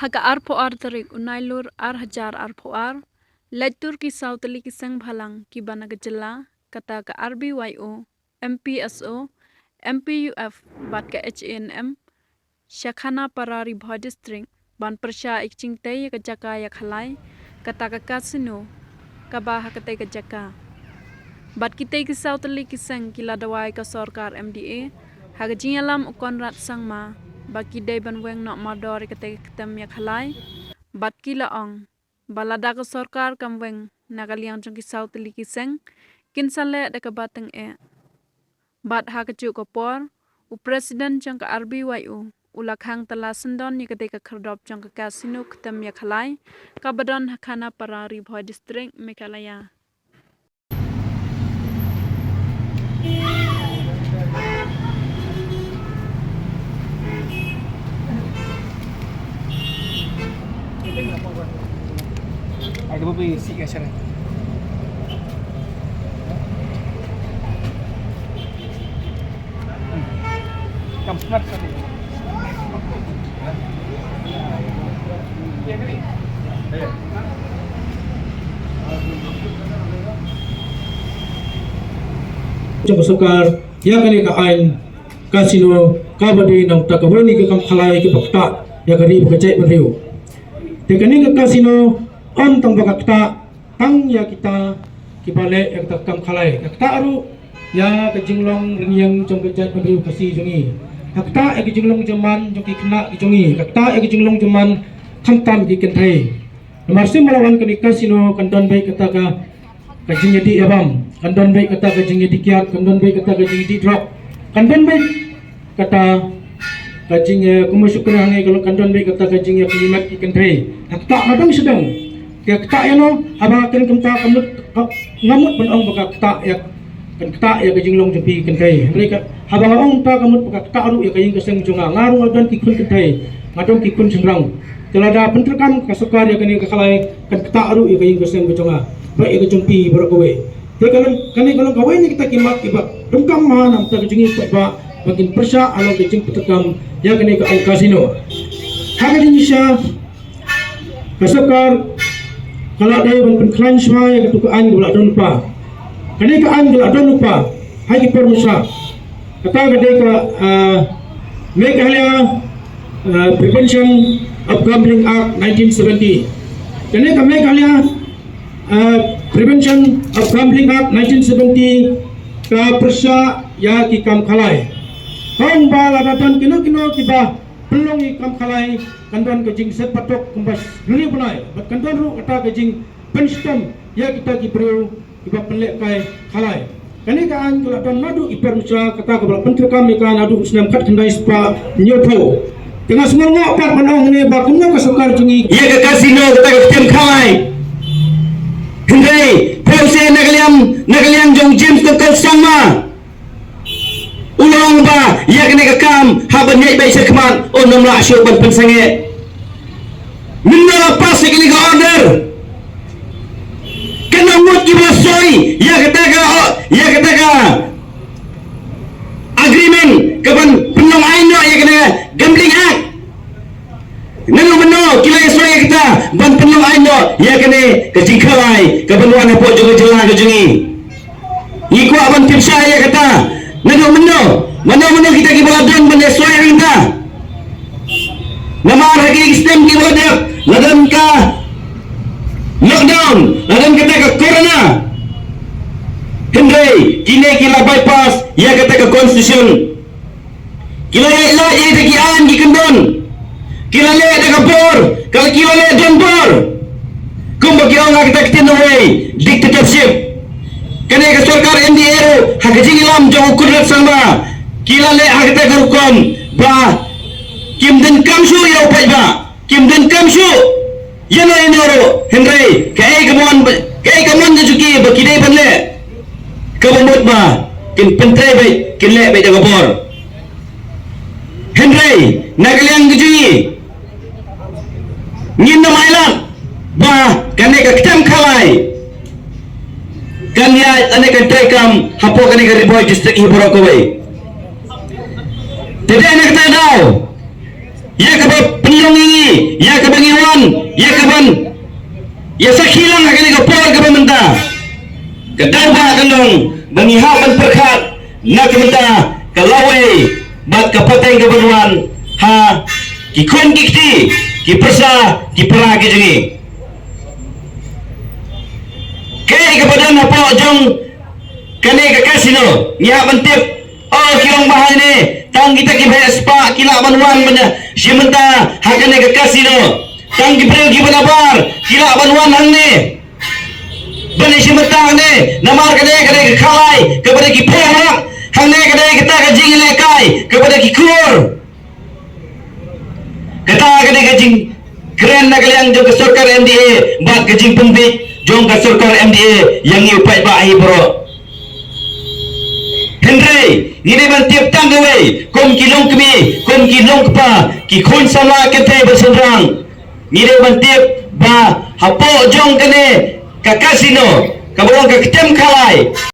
Haga arpo ar tarik unailur ar hajar arpo ar. Lectur ki sautali ki sang bhalang ki bana gejala kata ka RBYO, MPSO, MPUF bat ka HNM, Shakhana Parari Bhoi District, ban persya ikcing tay ka jaka yak halai, kata ka kasino, ka baha katay ka jaka. Bat kitay ki sautali ki sang kila dawai ka sorkar MDA, haga jingalam ukon rat sang ma, baki day ban weng nok madori katay katam yak halai, bat kila ong. Balada ka sorkar kam weng nagaliang jong ki sautali ki sang, kinsale da ka batang e. Bat ha ka juk por, u president jong ka RBYO, ulakhang tala sendon ni katay ka kardop jong ka kasino katam yak halai, kabadon Hakhana Parari Bhoi District Meghalaya. Ada apa isi kat sana? Kamu smart tadi. Ya kali. Joko Sokar ya kani ka ain kasino kabadi nang takawani ka kam khalai ki bakta ya kani ka cai beriu te kani ka kasino on tang bakta tang ya kita kibale ya ta kam khalai ta aru ya ka jinglong rinyang jong ka cai beriu kasi jongi ta ya ka jinglong jaman jong ki khna ki jongi ta ya ka jinglong jaman khamtam ki kenthai marsi malawan kani kasino kandan bai kata ka kajing yadi abam kandon baik kata kajing yadi kiat kandon baik kata kajing yadi drop kandon baik kata kajing kumusuk kerana kalau kandon baik kata kajing ya kalimat ikan thai tak madang sedang ya tak ya no aba kan kemta kamut ngamut penong baka tak ya kan tak ya kajing long jepi ikan thai mereka haba ong ta kamut baka tak ru ya kajing keseng junga ngaru adan kikun ikan thai ngadong kikun sengrang telada penterkam kasukar ya kani kakalai kan tak ru ya kajing keseng junga baik ke jumpi berkowe. Tapi kalau kawe ni kita kimat kibat dungkam mana kita kejungi kibat makin persya alam kejung petekam ya kini ke kasino. Hak Indonesia kasukar kalau ada yang penklan semua yang ketukaan gula don lupa. Kini ke an gula don lupa. Hai kiper musa. Kata kade ke Meghalaya Prevention of Gambling Act 1970. Kini ke Meghalaya Prevention of Gambling Act 1970 ka persya ya ki kam khalai kong ba ladatan kino kiba pelong i kam khalai kandon kejing set patok kumbas beli bunai bat kandon ru kata kejing penstem ya kita ki beriu kiba pelek kai khalai kani ka an kala dan madu iper musa kata ka bal pentre kam ka nadu usnam kat kendai spa nyoto tengah semua ngok pat manong ni ba kumno ka sukar jungi ya ka kasino kata ka tem khalai Hindai, proses nagaliam jong James kekal sama. Ulang ba, ya kena kekam, haban nyai baik sekman, nom lah asyuk ban pensange. Minna lepas sekali ke order. Kena mut kiba soi, ya kata ka agreement kapan penong aino ya kena gambling act. Nanu meno kila soi kita ban penong aino ya kena kejing khalai kebenuan apa juga jelang kejungi iku aban tipsa ya kata nanu meno kita kibaladon benda soi kita nama lagi sistem kibaladon ladan ka lockdown ladan kita ke corona hendai kini kila bypass ya kata ke constitution kila la ya ki an ki kendon kila le de bor kalau kila le don bor kumba kiong kita away dictatorship kene ke sarkar NDA hak jingilam jong kudrat sama kila le hak ta garukom ba kimden kamsu ya upai ba kimden kamsu yana inoro henry kai kamon juki ba kidai panle kabomot ba kin pentre bai kin le bai dagabor henry nagaliang gujui Nginam Island ba kane ka kitam khalai kan ya ane ka trekam hapo kane ka Bhoi district iboro ko wei tede ane ka daw ya ke penyong ini, ya ke bangiwan, ya ke ban, ya sakhilang akan ke por ke benda. Kedamba kendong bangihapan perkat nak benda kalawe bat kapateng ke benuan ha kikon kikti ki persa ki pera ki jengi ke kepada napa jong kane ke kasino nya bentip oh kirong bahai ni tang kita ki bayar spa kila benuan benda simenta hakane ke kasino tang ki beri ki benabar kila benuan hang ni bani simenta ni namar kane ke khalai kepada ki pera hang ni kane kita ke jing lekai kepada ki kur kata kene kajing keren nak yang jong ke sarkar MDA bat kajing pembik jong ke sarkar MDA yang ni upai bahi bro Henry ini ban tiap tang gawe kom kilong kemi kom kilong kepa ki khun sama kete bersendrang ni ban tiap ba hapo jong kene ka kasino ka bolong ka ketem kalai